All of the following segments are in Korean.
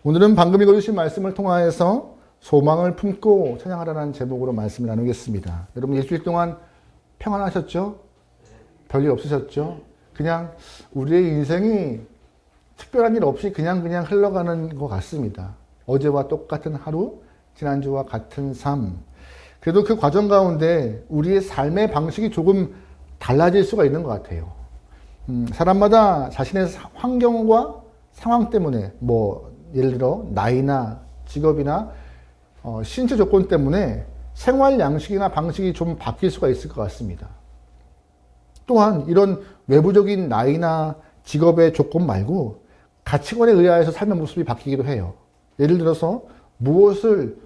오늘은 방금 읽어주신 말씀을 통하여서 소망을 품고 찬양하라는 제목으로 말씀을 나누겠습니다. 여러분 일주일 동안 평안하셨죠? 별일 없으셨죠? 그냥 우리의 인생이 특별한 일 없이 그냥 흘러가는 것 같습니다. 어제와 똑같은 하루, 지난주와 같은 삶. 그래도 그 과정 가운데 우리의 삶의 방식이 조금 달라질 수가 있는 것 같아요. 사람마다 자신의 환경과 상황 때문에 예를 들어 나이나 직업이나 신체 조건 때문에 생활 양식이나 방식이 좀 바뀔 수가 있을 것 같습니다. 또한 이런 외부적인 나이나 직업의 조건 말고 가치관에 의하여서 삶의 모습이 바뀌기도 해요. 예를 들어서 무엇을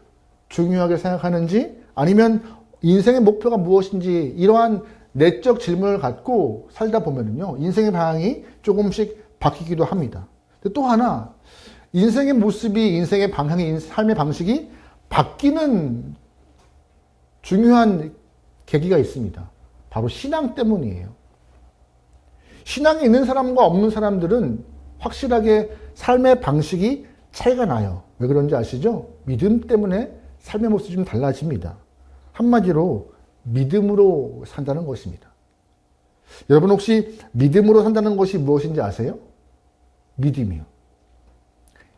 중요하게 생각하는지 아니면 인생의 목표가 무엇인지 이러한 내적 질문을 갖고 살다 보면요 인생의 방향이 조금씩 바뀌기도 합니다. 또 하나 인생의 모습이 인생의 방향이 삶의 방식이 바뀌는 중요한 계기가 있습니다. 바로 신앙 때문이에요. 신앙이 있는 사람과 없는 사람들은 확실하게 삶의 방식이 차이가 나요. 왜 그런지 아시죠? 믿음 때문에 삶의 모습이 좀 달라집니다. 한마디로 믿음으로 산다는 것입니다. 여러분 혹시 믿음으로 산다는 것이 무엇인지 아세요? 믿음이요.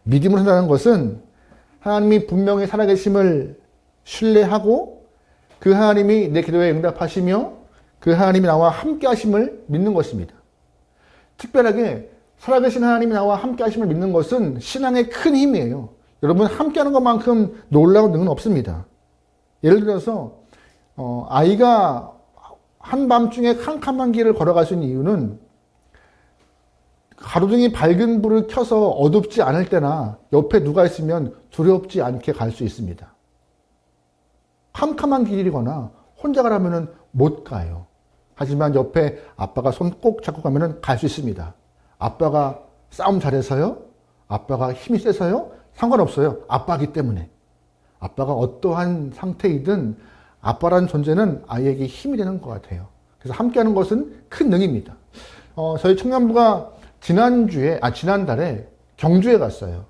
믿음으로 산다는 것은 하나님이 분명히 살아계심을 신뢰하고 그 하나님이 내 기도에 응답하시며 그 하나님이 나와 함께 하심을 믿는 것입니다. 특별하게 살아계신 하나님이 나와 함께 하심을 믿는 것은 신앙의 큰 힘이에요. 여러분 함께 하는 것만큼 놀라운 능은 없습니다. 예를 들어서 아이가 한밤중에 캄캄한 길을 걸어갈 수 있는 이유는 가로등이 밝은 불을 켜서 어둡지 않을 때나 옆에 누가 있으면 두렵지 않게 갈 수 있습니다. 캄캄한 길이거나 혼자 가라면 못 가요. 하지만 옆에 아빠가 손 꼭 잡고 가면 갈 수 있습니다. 아빠가 싸움 잘해서요? 아빠가 힘이 세서요? 상관없어요. 아빠기 때문에. 아빠가 어떠한 상태이든 아빠라는 존재는 아이에게 힘이 되는 것 같아요. 그래서 함께하는 것은 큰 능입니다. 저희 청년부가 지난달에 경주에 갔어요.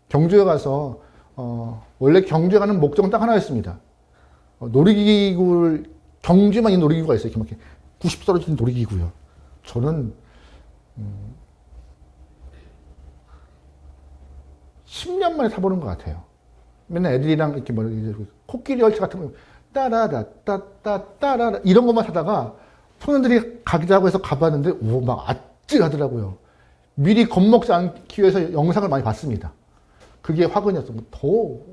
경주에 가서 원래 경주에 가는 목적은 딱 하나였습니다. 놀이기구를 경주에만 있는 놀이기구가 있어요. 이렇게 90도 떨어지는 놀이기구요. 저는 10년 만에 타보는 것 같아요. 맨날 애들이랑 이렇게 코끼리 열차 같은 거 따라라 따따따라라 이런 것만 타다가 청년들이 가자고 해서 가봤는데 막 아찔하더라고요. 미리 겁먹지 않기 위해서 영상을 많이 봤습니다. 그게 화근이었어요. 더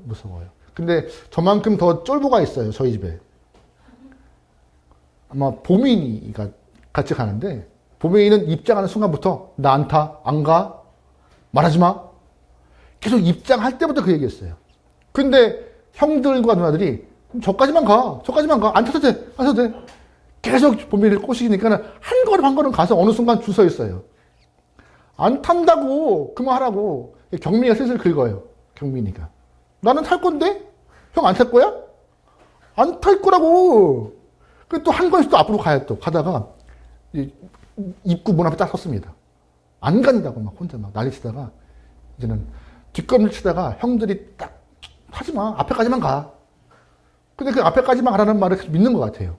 무서워요. 근데 저만큼 더 쫄보가 있어요. 저희 집에. 아마 보민이가 같이 가는데 보민이는 입장하는 순간부터 나 안 타, 안 가, 말하지 마. 계속 입장할 때부터 그 얘기했어요. 근데 형들과 누나들이 저까지만 가, 안 타도 돼, 안 타도 돼. 계속 보민이를 꼬시니까 한 걸음 가서 어느 순간 줄 서 있어요. 안 탄다고 그만하라고. 경민이가 슬슬 긁어요. 경민이가. 나는 탈 건데? 형 안 탈 거야? 안 탈 거라고. 그 또 한 걸음씩 또 앞으로 가요. 또 가다가 입구 문 앞에 딱 섰습니다. 안 간다고 막 혼자 막 난리치다가 이제는 뒷걸음질 치다가 형들이 딱 하지 마. 앞에까지만 가. 근데 그 앞에까지만 가라는 말을 믿는 것 같아요.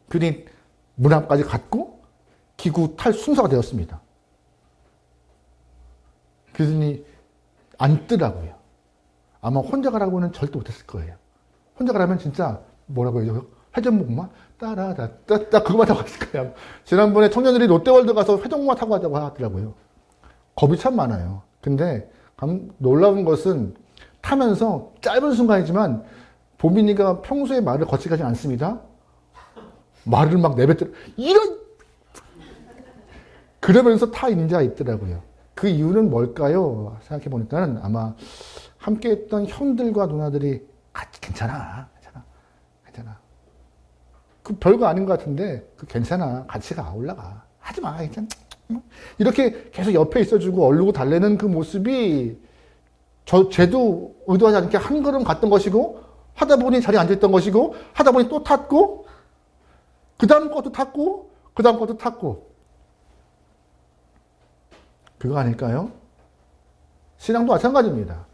그니 문 앞까지 갔고 기구 탈 순서가 되었습니다. 그러더니 안 뜨라고요. 아마 혼자 가라고는 절대 못했을 거예요. 혼자 가라면 진짜 뭐라고 해요? 회전목마? 따라따따 그거만 타고 갔을 거예요. 지난번에 청년들이 롯데월드 가서 회전목마 타고 가자고 하더라고요. 겁이 참 많아요. 근데 놀라운 것은 타면서 짧은 순간이지만 보민이가 평소에 말을 거칠게 하지 않습니다. 말을 막 내뱉더라. 이런! 그러면서 타 인자가 있더라고요. 그 이유는 뭘까요? 생각해 보니까는 아마 함께 했던 형들과 누나들이 괜찮아. 그 별거 아닌 것 같은데 괜찮아. 같이 가. 올라가. 하지 마. 괜찮아. 이렇게 계속 옆에 있어주고 얼르고 달래는 그 모습이 쟤도 의도하지 않게 한 걸음 갔던 것이고 하다 보니 자리에 앉아있던 것이고 하다 보니 또 탔고 그 다음 것도 탔고 그 다음 것도 탔고 그거 아닐까요? 신앙도 마찬가지입니다.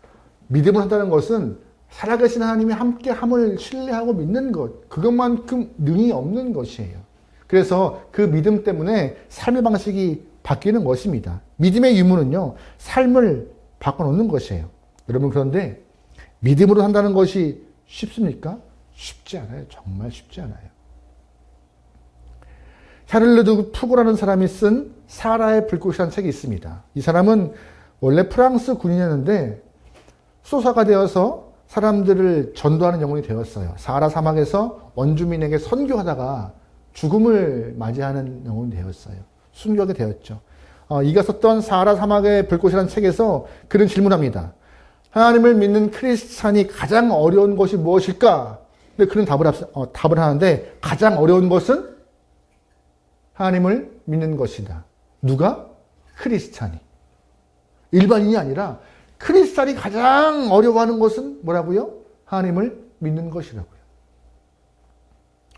믿음을 한다는 것은 살아계신 하나님이 함께함을 신뢰하고 믿는 것, 그것만큼 능이 없는 것이에요. 그래서 그 믿음 때문에 삶의 방식이 바뀌는 것입니다. 믿음의 유무는요, 삶을 바꿔놓는 것이에요. 여러분, 그런데 믿음으로 산다는 것이 쉽습니까? 쉽지 않아요. 정말 쉽지 않아요. 샤를르 푸고라는 사람이 쓴 사라의 불꽃이라는 책이 있습니다. 이 사람은 원래 프랑스 군인이었는데 수도사가 되어서 사람들을 전도하는 영혼이 되었어요. 사하라 사막에서 원주민에게 선교하다가 죽음을 맞이하는 영혼이 되었어요. 순교하게 되었죠. 이가 썼던 사하라 사막의 불꽃이라는 책에서 그런 질문합니다. 하나님을 믿는 크리스찬이 가장 어려운 것이 무엇일까? 근데 그런 답을 하는데 가장 어려운 것은 하나님을 믿는 것이다. 누가? 크리스찬이. 일반인이 아니라 크리스찬이 가장 어려워하는 것은 뭐라고요? 하나님을 믿는 것이라고요.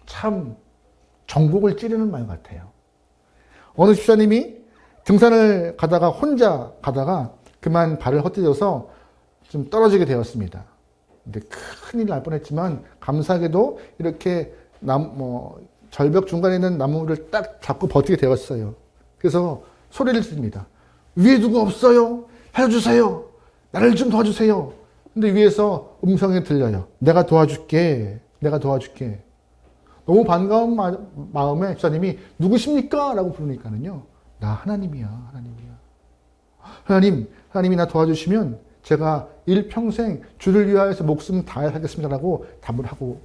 참 전곡을 찌르는 말 같아요. 어느 집사님이 등산을 가다가 혼자 가다가 그만 발을 헛디뎌서 좀 떨어지게 되었습니다. 근데 큰일 날 뻔했지만 감사하게도 이렇게 절벽 중간에 있는 나무를 딱 잡고 버티게 되었어요. 그래서 소리를 지릅니다. 위에 누구 없어요? 해주세요. 나를 좀 도와주세요. 근데 위에서 음성이 들려요. 내가 도와줄게. 내가 도와줄게. 너무 반가운 마음에 집사님이 누구십니까? 라고 부르니까는요. 나 하나님이야. 하나님이야. 하나님이 나 도와주시면 제가 일평생 주를 위하여서 목숨 다해 살겠습니다라고 답을 하고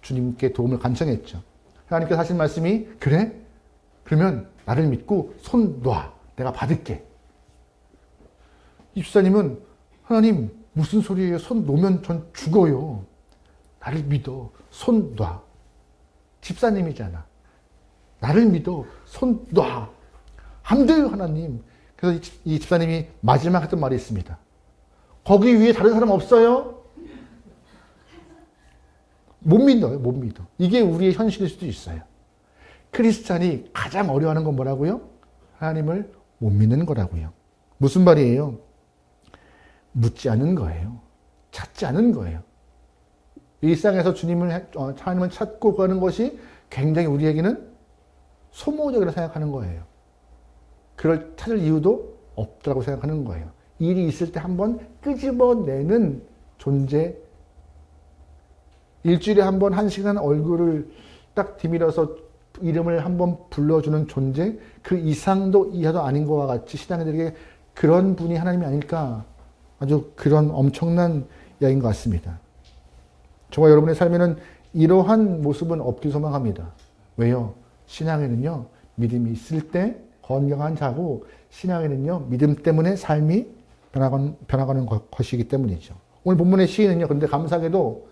주님께 도움을 간청했죠. 하나님께서 하신 말씀이 그래? 그러면 나를 믿고 손 놔. 내가 받을게. 이 집사님은 하나님 무슨 소리예요? 손 놓으면 전 죽어요. 나를 믿어. 손 놔. 집사님이잖아. 나를 믿어. 손 놔. 안 돼요, 하나님. 그래서 이 집사님이 마지막 했던 말이 있습니다. 거기 위에 다른 사람 없어요? 못 믿어요, 못 믿어. 이게 우리의 현실일 수도 있어요. 크리스찬이 가장 어려워하는 건 뭐라고요? 하나님을 못 믿는 거라고요. 무슨 말이에요? 묻지 않은 거예요. 찾지 않은 거예요. 일상에서 하나님을 찾고 가는 것이 굉장히 우리에게는 소모적이라고 생각하는 거예요. 그걸 찾을 이유도 없다고 생각하는 거예요. 일이 있을 때 한번 끄집어내는 존재, 일주일에 한 번 1시간 얼굴을 딱 디밀어서 이름을 한번 불러주는 존재, 그 이상도 이하도 아닌 것과 같이 신앙인들에게 그런 분이 하나님이 아닐까, 아주 그런 엄청난 이야기인 것 같습니다. 저와 여러분의 삶에는 이러한 모습은 없길 소망합니다. 왜요? 신앙에는요, 믿음이 있을 때 건강한 자고, 신앙에는요, 믿음 때문에 삶이 변화가는 것이기 때문이죠. 오늘 본문의 시인은요, 그런데 감사하게도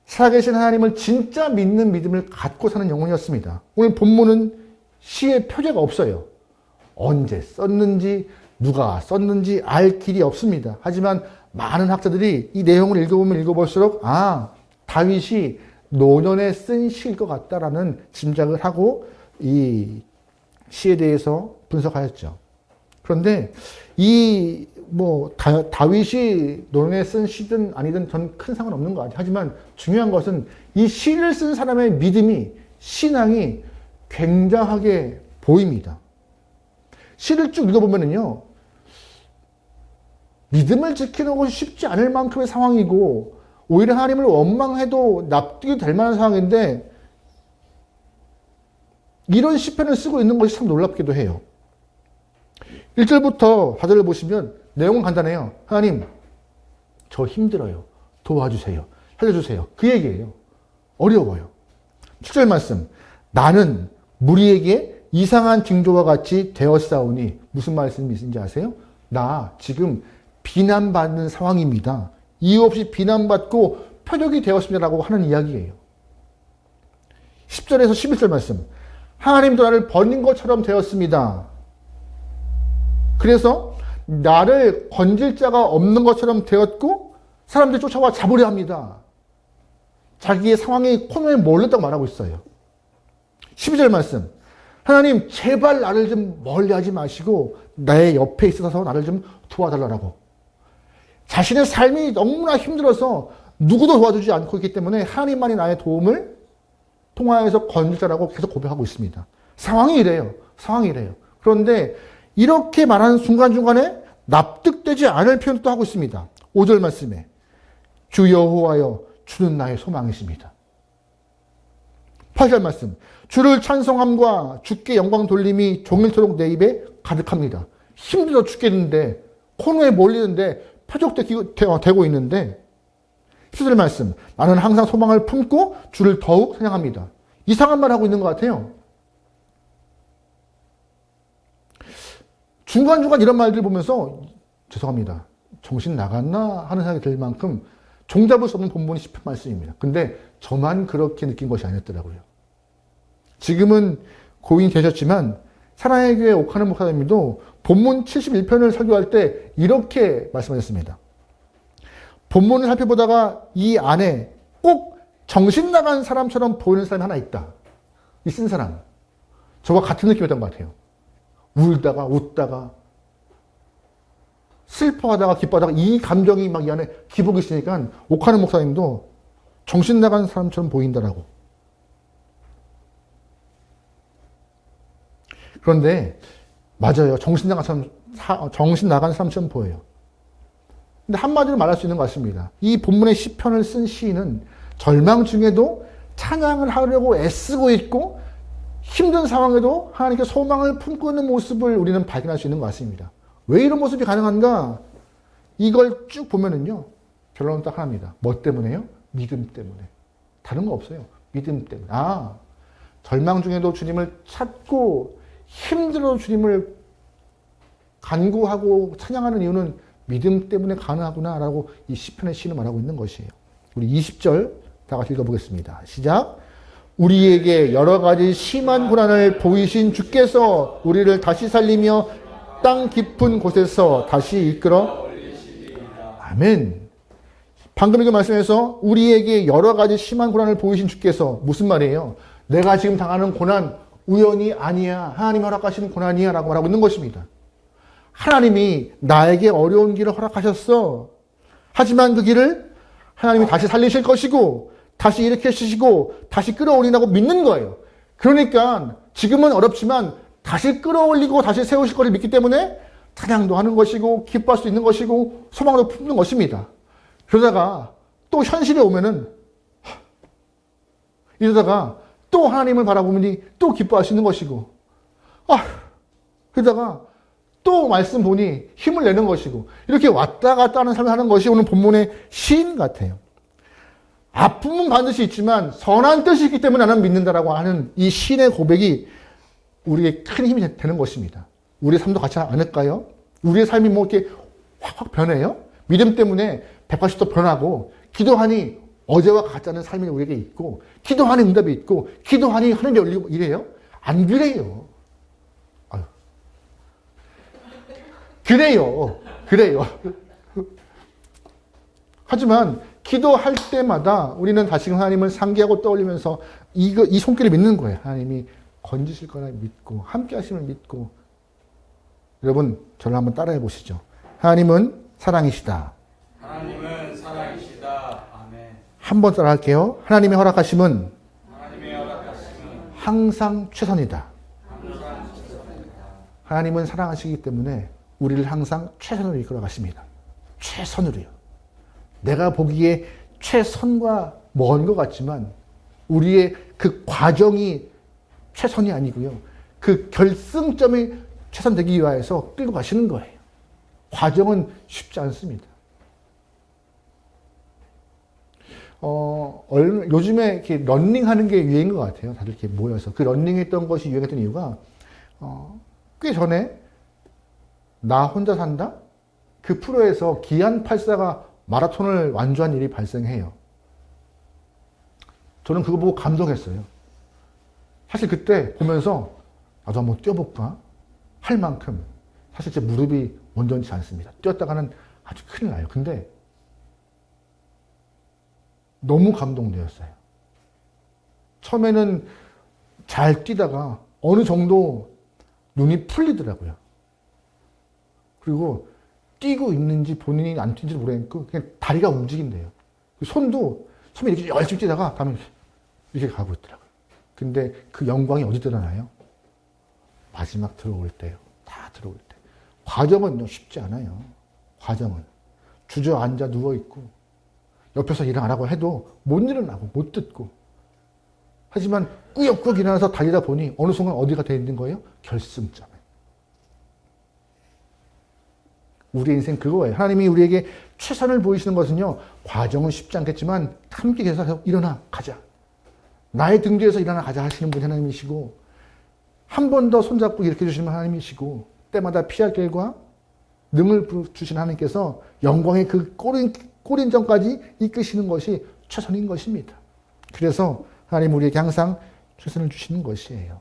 살아계신 하나님을 진짜 믿는 믿음을 갖고 사는 영혼이었습니다. 오늘 본문은 시의 표제가 없어요. 언제 썼는지, 누가 썼는지 알 길이 없습니다. 하지만 많은 학자들이 이 내용을 읽어보면 읽어볼수록 다윗이 노년에 쓴 시일 것 같다라는 짐작을 하고 이 시에 대해서 분석하였죠. 그런데 다윗이 노년에 쓴 시든 아니든 전 큰 상관없는 것 같아요. 하지만 중요한 것은 이 시를 쓴 사람의 믿음이, 신앙이 굉장하게 보입니다. 시를 쭉 읽어보면요, 믿음을 지키는 것이 쉽지 않을 만큼의 상황이고, 오히려 하나님을 원망해도 납득이 될 만한 상황인데, 이런 시편을 쓰고 있는 것이 참 놀랍기도 해요. 1절부터 4절을 보시면 내용은 간단해요. 하나님, 저 힘들어요. 도와주세요. 살려주세요. 그 얘기예요. 어려워요. 7절 말씀. 나는 무리에게 이상한 징조와 같이 되었사오니. 무슨 말씀이신지 아세요? 나 지금 비난받는 상황입니다. 이유 없이 비난받고 표적이 되었습니다라고 하는 이야기예요. 10절에서 11절 말씀. 하나님도 나를 버린 것처럼 되었습니다. 그래서 나를 건질 자가 없는 것처럼 되었고 사람들이 쫓아와 잡으려 합니다. 자기의 상황이 코너에 몰렸다고 말하고 있어요. 12절 말씀. 하나님 제발 나를 좀 멀리하지 마시고 내 옆에 있어서 나를 좀 도와달라고. 자신의 삶이 너무나 힘들어서 누구도 도와주지 않고 있기 때문에 하나님만이 나의 도움을 통하여서 건질자라고 계속 고백하고 있습니다. 상황이 이래요. 상황이 이래요. 그런데 이렇게 말하는 순간순간에 납득되지 않을 표현도 하고 있습니다. 5절 말씀에 주 여호와여 주는 나의 소망이십니다. 8절 말씀 주를 찬송함과 주께 영광 돌림이 종일토록 내 입에 가득합니다. 힘들어 죽겠는데 코너에 몰리는데 표적되고 있는데 10절 말씀 나는 항상 소망을 품고 주를 더욱 찬양합니다. 이상한 말 하고 있는 것 같아요. 중간중간 이런 말들 보면서 죄송합니다. 정신 나갔나 하는 생각이 들 만큼 종잡을 수 없는 본문이 시편 말씀입니다. 근데 저만 그렇게 느낀 것이 아니었더라고요. 지금은 고인이 되셨지만 사랑의 교회 옥하는 목사님도 본문 71편을 설교할 때 이렇게 말씀하셨습니다. 본문을 살펴보다가 이 안에 꼭 정신 나간 사람처럼 보이는 사람이 하나 있다. 이 쓴 사람. 저와 같은 느낌이었던 것 같아요. 울다가 웃다가 슬퍼하다가 기뻐하다가 이 감정이 막 이 안에 기복이 있으니까 옥하는 목사님도 정신 나간 사람처럼 보인다라고. 그런데 맞아요. 정신 나간 사람처럼 보여요. 근데 한마디로 말할 수 있는 것 같습니다. 이 본문의 시편을 쓴 시인은 절망 중에도 찬양을 하려고 애쓰고 있고 힘든 상황에도 하나님께 소망을 품고 있는 모습을 우리는 발견할 수 있는 것 같습니다. 왜 이런 모습이 가능한가? 이걸 쭉 보면은요. 결론은 딱 하나입니다. 뭐 때문에요? 믿음 때문에. 다른 거 없어요. 믿음 때문에. 절망 중에도 주님을 찾고 힘들어도 주님을 간구하고 찬양하는 이유는 믿음 때문에 가능하구나라고 이 시편의 시인은 말하고 있는 것이에요. 우리 20절 다 같이 읽어보겠습니다. 시작. 우리에게 여러 가지 심한 고난을 보이신 주께서 우리를 다시 살리며 땅 깊은 곳에서 다시 이끌어 아멘. 방금 그 말씀에서 우리에게 여러 가지 심한 고난을 보이신 주께서 무슨 말이에요? 내가 지금 당하는 고난 우연이 아니야. 하나님 허락하시는 고난이야 라고 말하고 있는 것입니다. 하나님이 나에게 어려운 길을 허락하셨어. 하지만 그 길을 하나님이 다시 살리실 것이고 다시 일으키시고 다시 끌어올린다고 믿는 거예요. 그러니까 지금은 어렵지만 다시 끌어올리고 다시 세우실 것을 믿기 때문에 찬양도 하는 것이고 기뻐할 수 있는 것이고 소망도 품는 것입니다. 그러다가 또 현실에 오면은 이러다가 또 하나님을 바라보니 또 기뻐할 수 있는 것이고 그러다가 또 말씀 보니 힘을 내는 것이고 이렇게 왔다 갔다 하는 삶을 하는 것이 오늘 본문의 시인 같아요. 아픔은 반드시 있지만 선한 뜻이 있기 때문에 나는 믿는다라고 하는 이 시인의 고백이 우리의 큰 힘이 되는 것입니다. 우리의 삶도 같지 않을까요? 우리의 삶이 뭐 이렇게 확 변해요? 믿음 때문에 180도 변하고 기도하니 어제와 같지 않은 삶이 우리에게 있고 기도하니 응답이 있고 기도하니 하늘이 열리고 이래요? 안 그래요. 그래요. 하지만 기도할 때마다 우리는 다시금 하나님을 상기하고 떠올리면서 이 손길을 믿는 거예요. 하나님이 건지실 거라 믿고 함께 하심을 믿고. 여러분 저를 한번 따라해 보시죠. 하나님은 사랑이시다. 하나님은 사랑이시다. 아멘. 한번 따라 할게요. 하나님의 허락하심은 항상 최선이다. 하나님은 사랑하시기 때문에 우리를 항상 최선으로 이끌어 가십니다. 최선으로요. 내가 보기에 최선과 먼 것 같지만 우리의 그 과정이 최선이 아니고요. 그 결승점이 최선되기 위하여서 끌고 가시는 거예요. 과정은 쉽지 않습니다. 요즘에 이렇게 런닝하는 게 유행인 것 같아요. 다들 이렇게 모여서. 그 런닝했던 것이 유행했던 이유가, 꽤 전에 나 혼자 산다? 그 프로에서 기안 84가 마라톤을 완주한 일이 발생해요. 저는 그거 보고 감동했어요. 사실 그때 보면서 나도 한번 뛰어볼까? 할 만큼 사실 제 무릎이 온전치 않습니다. 뛰었다가는 아주 큰일 나요. 근데 너무 감동되었어요. 처음에는 잘 뛰다가 어느 정도 눈이 풀리더라고요. 그리고 뛰고 있는지 본인이 안 뛰는지 모르겠고 그냥 다리가 움직인대요. 손도 처음에 이렇게 열심히 뛰다가 다음에 이렇게 가고 있더라고요. 근데 그 영광이 어디 드러나요? 마지막 들어올 때요. 다 들어올 때. 과정은 쉽지 않아요. 과정은. 주저앉아 누워있고 옆에서 일어나라고 해도 못 일어나고 못 듣고 하지만 꾸역꾸역 일어나서 달리다 보니 어느 순간 어디가 되어 있는 거예요? 결승점에. 우리의 인생 그거예요. 하나님이 우리에게 최선을 보이시는 것은요. 과정은 쉽지 않겠지만 함께 계속 일어나 가자. 나의 등 뒤에서 일어나 가자 하시는 분이 하나님이시고 한 번 더 손잡고 일으켜 주시는 하나님이시고 때마다 피할 길과 능을 주신 하나님께서 영광의 그 꼬린전까지 이끄시는 것이 최선인 것입니다. 그래서 하나님 우리에게 항상 최선을 주시는 것이에요.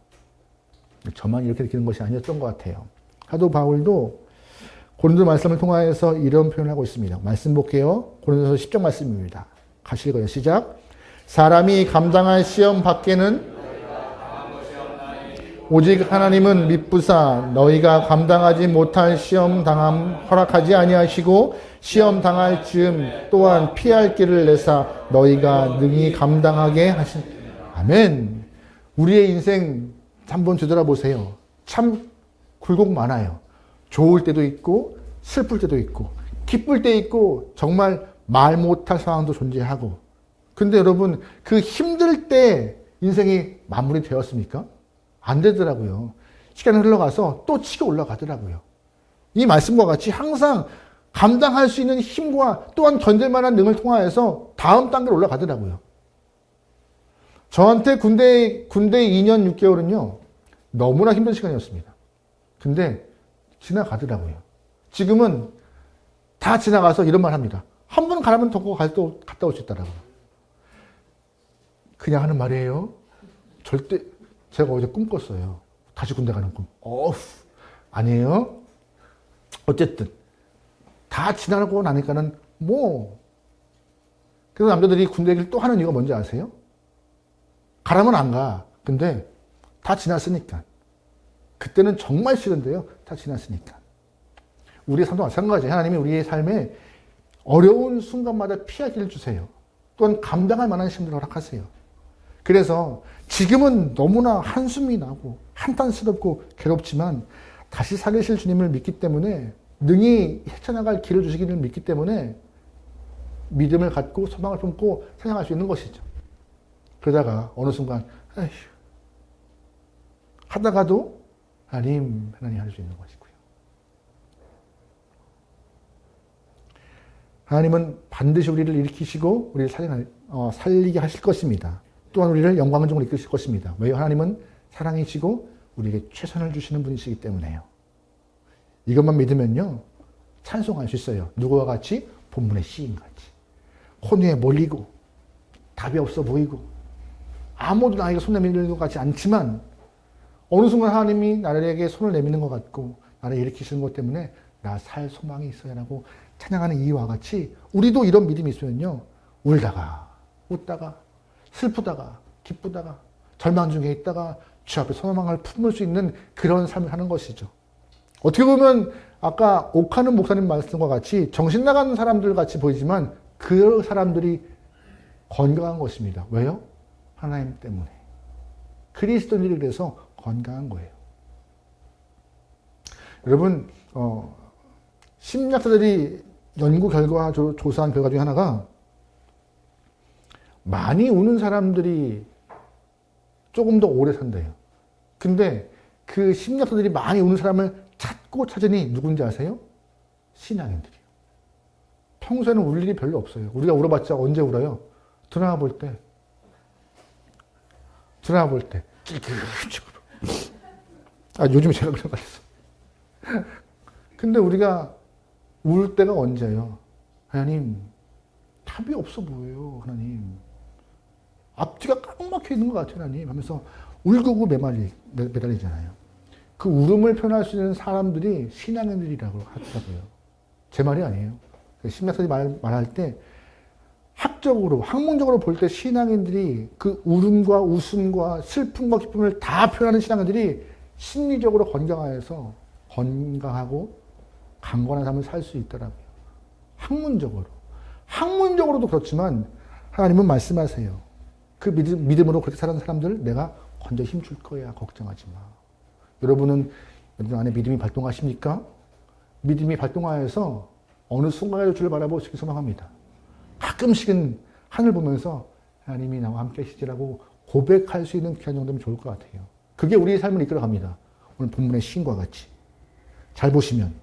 저만 이렇게 느끼는 것이 아니었던 것 같아요. 사도 바울도 고린도 말씀을 통하여서 이런 표현을 하고 있습니다. 말씀 볼게요. 고린도서 10장 말씀입니다. 같이 읽어요. 시작. 사람이 감당할 시험 밖에는 오직 하나님은 미쁘사 너희가 감당하지 못할 시험 당함 허락하지 아니하시고 시험 당할 즈음 또한 피할 길을 내사 너희가 능히 감당하게 하신. 아멘. 우리의 인생 한번 되돌아보세요. 참 굴곡 많아요. 좋을 때도 있고 슬플 때도 있고 기쁠 때 있고 정말 말 못할 상황도 존재하고. 근데 여러분 그 힘들 때 인생이 마무리되었습니까? 안 되더라고요. 시간이 흘러가서 또 치고 올라가더라고요. 이 말씀과 같이 항상 감당할 수 있는 힘과 또한 견딜 만한 능을 통하여서 다음 단계로 올라가더라고요. 저한테 군대 2년 6개월은요. 너무나 힘든 시간이었습니다. 근데 지나가더라고요. 지금은 다 지나가서 이런 말 합니다. 한 번 가라면 더 갔다 올 수 있다라고. 그냥 하는 말이에요. 절대 제가 어제 꿈 꿨어요. 다시 군대 가는 꿈. 아니에요. 어쨌든 다 지나고 나니까는 그래서 남자들이 군대 얘기를 또 하는 이유가 뭔지 아세요? 가라면 안 가. 근데 다 지났으니까. 그때는 정말 싫은데요. 다 지났으니까. 우리의 삶도 마찬가지예요. 하나님이 우리의 삶에 어려운 순간마다 피하기를 주세요. 또한 감당할 만한 힘들을 허락하세요. 그래서 지금은 너무나 한숨이 나고 한탄스럽고 괴롭지만 다시 살리실 주님을 믿기 때문에 능히 헤쳐나갈 길을 주시기를 믿기 때문에 믿음을 갖고 소망을 품고 사냥할 수 있는 것이죠. 그러다가 어느 순간 하다가도 하나님 할 수 있는 것이고요. 하나님은 반드시 우리를 일으키시고 우리를 살리게 하실 것입니다. 또한 우리를 영광을 중으로 이끄실 것입니다. 왜요? 하나님은 사랑이시고 우리에게 최선을 주시는 분이시기 때문에요. 이것만 믿으면요. 찬송할 수 있어요. 누구와 같이? 본문의 시인같이. 혼유에 몰리고 답이 없어 보이고 아무도 나에게 손 내미는 것 같지 않지만 어느 순간 하나님이 나에게 손을 내미는 것 같고 나를 일으키시는 것 때문에 나 살 소망이 있어야 라고 찬양하는 이와 같이 우리도 이런 믿음이 있으면요. 울다가 웃다가 슬프다가 기쁘다가 절망 중에 있다가 주 앞에 소망을 품을 수 있는 그런 삶을 사는 것이죠. 어떻게 보면 아까 옥하는 목사님 말씀과 같이 정신 나가는 사람들 같이 보이지만 그 사람들이 건강한 것입니다. 왜요? 하나님 때문에. 그리스도인들이 그래서 건강한 거예요. 여러분 심리학자들이 연구 결과 조사한 결과 중에 하나가 많이 우는 사람들이 조금 더 오래 산대요. 근데 그 심리학자들이 많이 우는 사람을 찾으니 누군지 아세요? 신앙인들이요. 평소에는 울 일이 별로 없어요. 우리가 울어봤자 언제 울어요? 드라마 볼 때. 찔끔찔끔. 요즘에 제가 그런 거 같았어. 근데 우리가 울 때가 언제예요? 하나님, 답이 없어 보여요, 하나님. 앞뒤가 꽉 막혀 있는 것 같아요, 하나님. 하면서 울고 매달리잖아요. 그 울음을 표현할 수 있는 사람들이 신앙인들이라고 하더라고요. 제 말이 아니에요. 심리학자들이 말할 때 학적으로, 학문적으로 볼 때 신앙인들이 그 울음과 웃음과 슬픔과 기쁨을 다 표현하는 신앙인들이 심리적으로 건강하고 강건한 삶을 살 수 있더라고요. 학문적으로. 학문적으로도 그렇지만 하나님은 말씀하세요. 그 믿음으로 그렇게 사는 사람들 내가 건져 힘줄 거야. 걱정하지 마. 여러분 안에 믿음이 발동하십니까? 믿음이 발동하여서 어느 순간에도 주를 바라보시기 소망합니다. 가끔씩은 하늘 보면서 하나님이 나와 함께 하시지라고 고백할 수 있는 기간 정도면 좋을 것 같아요. 그게 우리의 삶을 이끌어갑니다. 오늘 본문의 시인과 같이. 잘 보시면.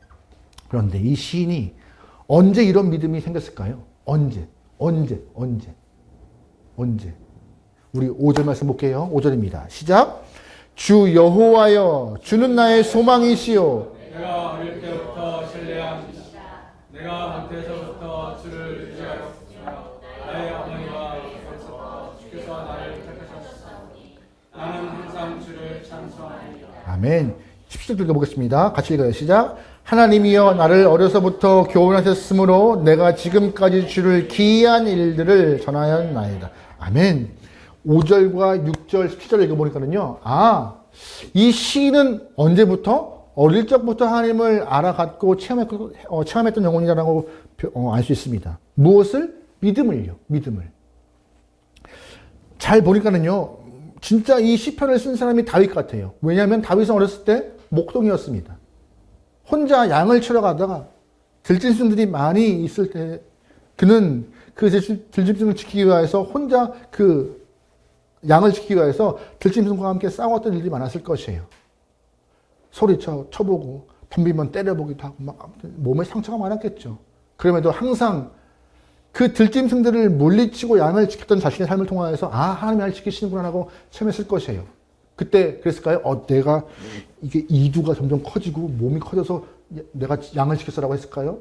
그런데 이 시인이 언제 이런 믿음이 생겼을까요? 언제? 우리 5절 말씀 볼게요. 5절입니다. 시작. 주 여호와여, 주는 나의 소망이시요. 내가 어릴 때부터 신뢰합니다. 내가 밭에서부터 주를 의지하였으며 나의 어머니와 어려서부터 주께서 나를 택하셨사오니 나는 항상 주를 찬송하리라. 아멘. 17절 읽어보겠습니다. 같이 읽어요. 시작. 하나님이여 나를 어려서부터 교훈하셨으므로 내가 지금까지 주를 기이한 일들을 전하였나이다. 아멘. 5절과 6절, 17절 읽어보니까는요. 이 시인은 언제부터? 어릴 적부터 하나님을 알아갔고 체험했던 영혼이라고 알 수 있습니다. 무엇을? 믿음을요. 믿음을. 잘 보니까는요. 진짜 이 시편을 쓴 사람이 다윗 같아요. 왜냐하면 다윗은 어렸을 때 목동이었습니다. 혼자 양을 치러 가다가 들짐승들이 많이 있을 때 그는 그 들짐승을 지키기 위해서 혼자 그 양을 지키기 위해서 들짐승과 함께 싸웠던 일들이 많았을 것이에요. 쳐보고 덤비면 때려보기도 하고 막 몸에 상처가 많았겠죠. 그럼에도 항상 그 들짐승들을 물리치고 양을 지켰던 자신의 삶을 통하여서 하나님이 나를 지키시는구나 하고 체험했을 것이에요. 그때 그랬을까요? 내가 이게 이두가 점점 커지고 몸이 커져서 내가 양을 지켰어라고 했을까요?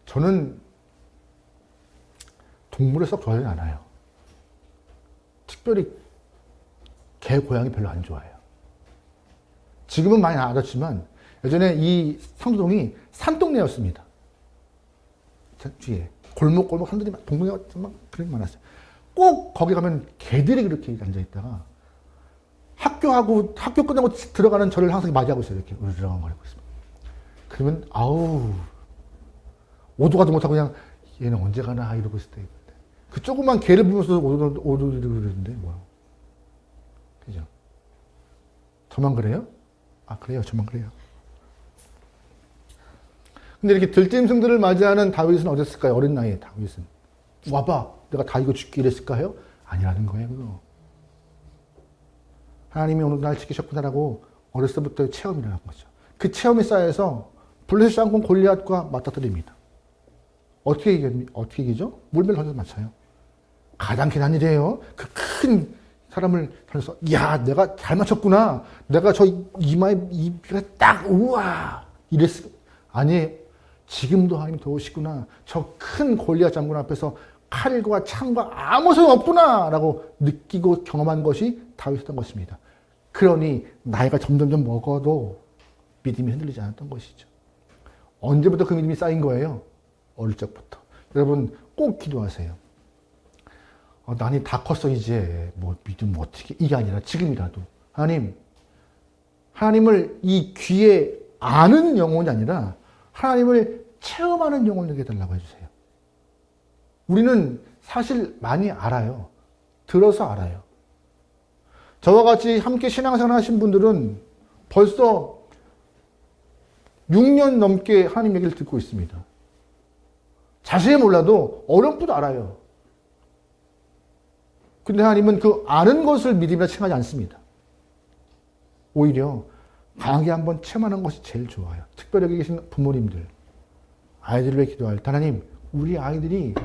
저는 동물을 썩 좋아하지 않아요. 특별히 개, 고양이 별로 안 좋아해요. 지금은 많이 나아졌지만 예전에 이 상도동이 산동네였습니다. 뒤에 골목골목 사람들이 동네가 막 그런 게 많았어요. 꼭 거기 가면 개들이 그렇게 앉아있다가 학교 끝나고 들어가는 저를 항상 맞이하고 있어요. 이렇게 으르렁거리고 있습니다. 그러면 오도 가도 못하고 그냥 얘는 언제 가나 이러고 있을 때 그 조그만 개를 보면서 오도 그러는데 뭐야. 그죠? 저만 그래요? 그래요. 저만 그래요. 근데 이렇게 들짐승들을 맞이하는 다윗은 어땠을까요? 어린 나이에 다윗은. 와봐. 내가 다 이거 죽기 이랬을까요? 아니라는 거예요. 그거. 하나님이 오늘 날 지키셨구나라고 어렸을 때부터 체험이 일어난 거죠. 그 체험이 쌓여서 블레셋 장군 골리앗과 맞닥뜨립니다. 어떻게 이기죠? 물매를 던져서 맞춰요. 가장 괜한 일이에요. 그 큰 사람을 던져서 내가 잘 맞췄구나. 내가 저 이마에 입에 딱 우와 아니 지금도 하나님이 도우시구나. 저 큰 골리앗 장군 앞에서 칼과 창과 아무 소용 없구나 라고 느끼고 경험한 것이 다윗이었던 것입니다. 그러니 나이가 점점점 먹어도 믿음이 흔들리지 않았던 것이죠. 언제부터 그 믿음이 쌓인 거예요? 어릴 적부터. 여러분 꼭 기도하세요. 나니 다 컸어 이제 뭐 믿음 어떻게 이게 아니라 지금이라도 하나님을 이 귀에 아는 영혼이 아니라 하나님을 체험하는 영혼을 되게 해달라고 해주세요. 우리는 사실 많이 알아요. 들어서 알아요. 저와 같이 함께 신앙생활 하신 분들은 벌써 6년 넘게 하나님 얘기를 듣고 있습니다. 자세히 몰라도 어렴풋 알아요. 근데 하나님은 그 아는 것을 믿음이라 칭하지 않습니다. 오히려 강하게 한번 체험하는 것이 제일 좋아요. 특별히 여기 계신 부모님들, 아이들을 위해 기도할 때 하나님, 우리 아이들이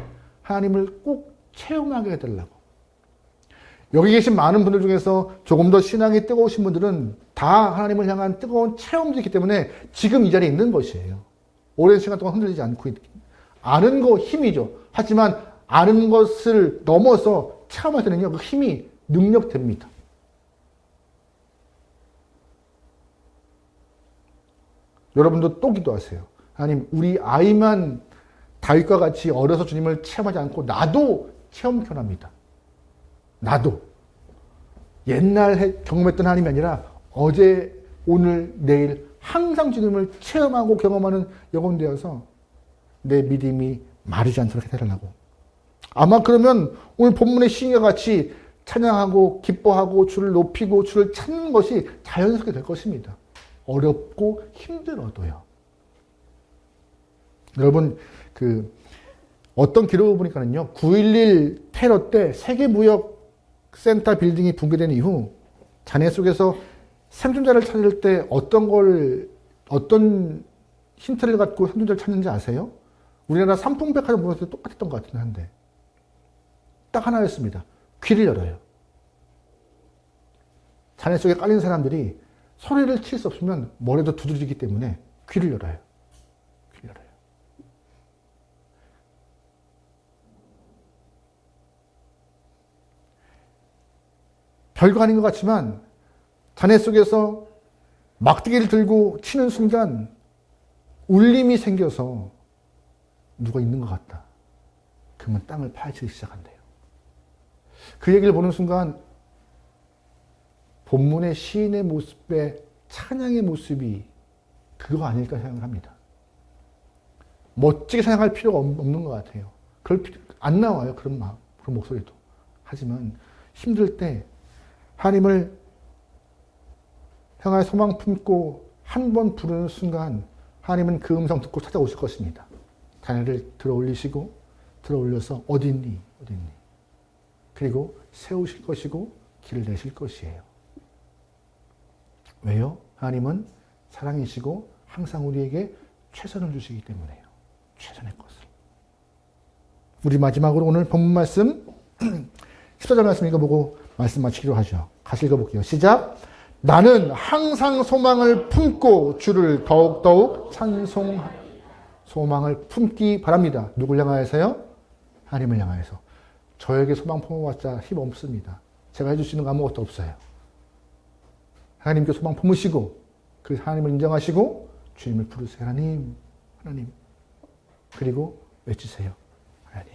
하나님을 꼭 체험하게 해달라고. 여기 계신 많은 분들 중에서 조금 더 신앙이 뜨거우신 분들은 다 하나님을 향한 뜨거운 체험도 있기 때문에 지금 이 자리에 있는 것이에요. 오랜 시간 동안 흔들리지 않고 아는 거 힘이죠. 하지만 아는 것을 넘어서 체험할 때는요, 그 힘이 능력됩니다. 여러분도 또 기도하세요. 하나님, 우리 아이만 다윗과 같이 어려서 주님을 체험하지 않고 나도 체험 편합니다. 나도 옛날 경험했던 하나님이 아니라 어제, 오늘, 내일 항상 주님을 체험하고 경험하는 영혼 되어서 내 믿음이 마르지 않도록 해달라고. 아마 그러면 오늘 본문의 시인과 같이 찬양하고 기뻐하고 주를 높이고 주를 찾는 것이 자연스럽게 될 것입니다. 어렵고 힘들어도요. 여러분, 어떤 기록을 보니까는요, 9.11 테러 때 세계무역센터 빌딩이 붕괴된 이후 잔해 속에서 생존자를 찾을 때 어떤 힌트를 갖고 생존자를 찾는지 아세요? 우리나라 삼풍백화점 보았을 때 똑같았던 것 같긴 한데, 딱 하나였습니다. 귀를 열어요. 잔해 속에 깔린 사람들이 소리를 칠 수 없으면 머리도 두드리기 때문에 귀를 열어요. 귀를 열어요. 별거 아닌 것 같지만 잔해 속에서 막대기를 들고 치는 순간 울림이 생겨서 누가 있는 것 같다. 그러면 땅을 파헤치기 시작한대요. 그 얘기를 보는 순간 본문의 시인의 모습에 찬양의 모습이 그거 아닐까 생각을 합니다. 멋지게 찬양할 필요가 없는 것 같아요. 안 나와요. 그런 마음, 그런 목소리도. 하지만 힘들 때 하나님을 향하여 소망 품고 한 번 부르는 순간 하나님은 그 음성 듣고 찾아오실 것입니다. 자녀를 들어 올리시고 들어 올려서 어디 있니? 어디 있니? 그리고 세우실 것이고 길을 내실 것이에요. 왜요? 하나님은 사랑이시고 항상 우리에게 최선을 주시기 때문에요. 최선의 것을. 우리 마지막으로 오늘 본문 말씀 14절 말씀 읽어보고 말씀 마치기로 하죠. 같이 읽어볼게요. 시작. 나는 항상 소망을 품고 주를 더욱더욱 소망을 품기 바랍니다. 누굴 향하여서요? 하나님을 향하여서. 저에게 소망 품어봤자 힘 없습니다. 제가 해줄 수 있는 거 아무것도 없어요. 하나님께 소망 품으시고 그 하나님을 인정하시고 주님을 부르세요. 하나님, 하나님. 그리고 외치세요. 하나님,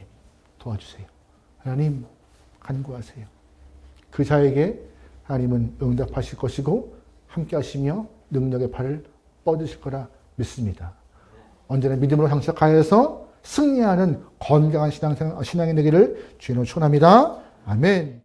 도와주세요. 하나님, 간구하세요. 그 자에게 하나님은 응답하실 것이고 함께 하시며 능력의 팔을 뻗으실 거라 믿습니다. 언제나 믿음으로 향락하여서 승리하는 건강한 신앙이 되기를 주님으로 축원합니다. 아멘.